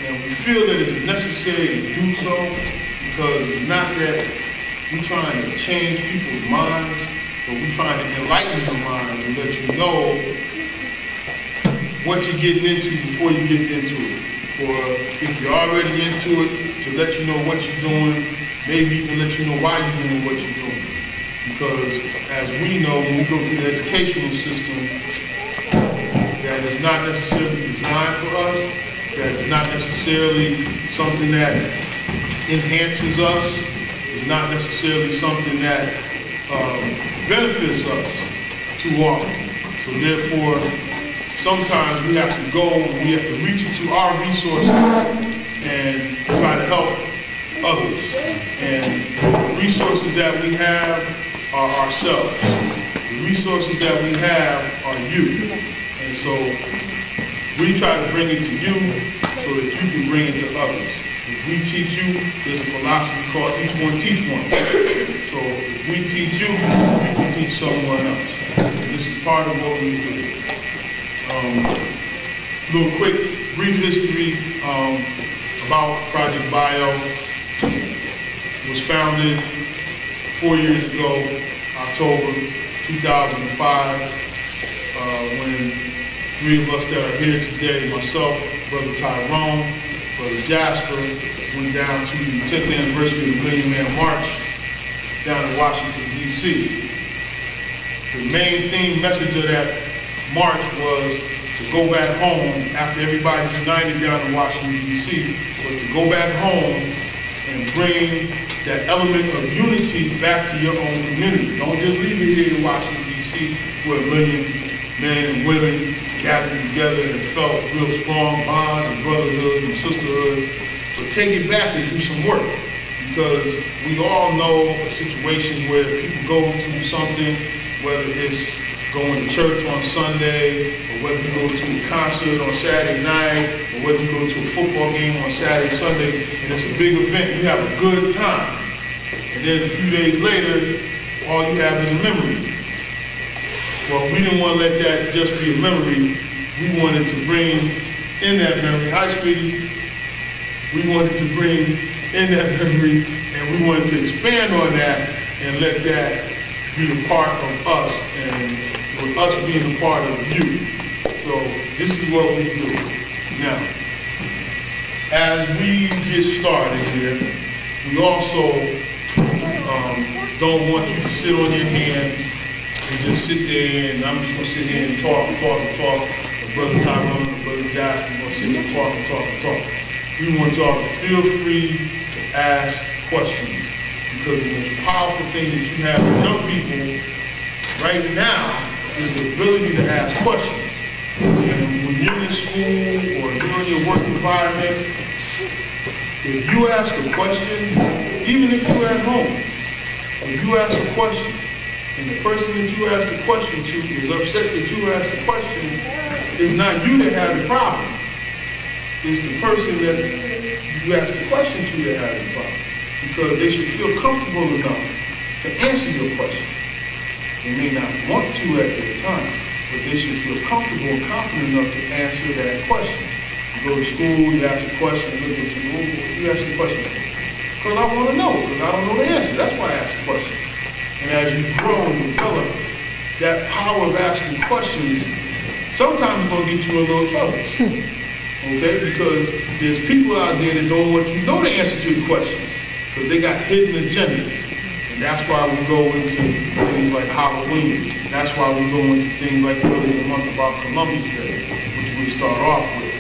And we feel that it's necessary to do so because it's not that we're trying to change people's minds, but we're trying to enlighten your mind and let you know what you're getting into before you get into it. Or if you're already into it, to let you know what you're doing, maybe even let you know why you're doing what you're doing. Because as we know, when we go through the educational system, that is not necessarily designed for us, that is not necessarily something that enhances us, is not necessarily something that benefits us too often. So therefore, sometimes we have to go and we have to reach into our resources and try to help others. And the resources that we have are ourselves. The resources that we have are you. And so we try to bring it to you so that you can bring it to others. If we teach you, there's a philosophy called each one teach one. So if we teach you, you can teach someone else. And this is part of what we do. Little quick, brief history about Project Bio. It was founded 4 years ago, October 2005, when three of us that are here today, myself, Brother Tyrone, Brother Jasper, went down to the 10th anniversary of the Million Man March down in Washington, D.C. The main theme message of that march was to go back home after everybody united down in Washington, D.C., was to go back home and bring that element of unity back to your own community. Don't just leave it here in Washington, D.C., where a million men and women gathered together and felt real strong bonds and brotherhood and sisterhood, but take it back and do some work. Because we all know situations where people go to something, whether it's going to church on Sunday, or whether you go to a concert on Saturday night, or whether you go to a football game on Saturday, Sunday, and it's a big event, you have a good time. And then a few days later, all you have is a memory. Well, we didn't want to let that just be a memory. We wanted to bring in that memory. Hi, sweetie. We wanted to bring in that memory, and we wanted to expand on that and let that be a part of us, and with us being a part of you. So this is what we do. Now, as we get started here, we also don't want you to sit on your hands and just sit there and I'm just going to sit here and talk. Brother Tyrone and Brother Jasper are going to sit here and talk. We want y'all to feel free to ask questions, because the most powerful thing that you have with young people right now is the ability to ask questions. And when you're in school or you're in your work environment, if you ask a question, even if you're at home, if you ask a question, and the person that you ask the question to is upset that you asked the question, it's not you that has the problem. It's the person that you ask the question to that has the problem. Because they should feel comfortable enough to answer your question. They may not want to at the time, but they should feel comfortable and confident enough to answer that question. You go to school, you ask a question, look at you ask the question. Because I want to know, because I don't know the answer. That's why I ask the question. And as you grow and develop, that power of asking questions sometimes is going to get you in a little trouble. Okay? Because there's people out there that don't want you to know the answer to the questions, because they got hidden agendas. And that's why we go into things like Halloween. That's why we go into things like early in the month about Columbus Day, which we start off with.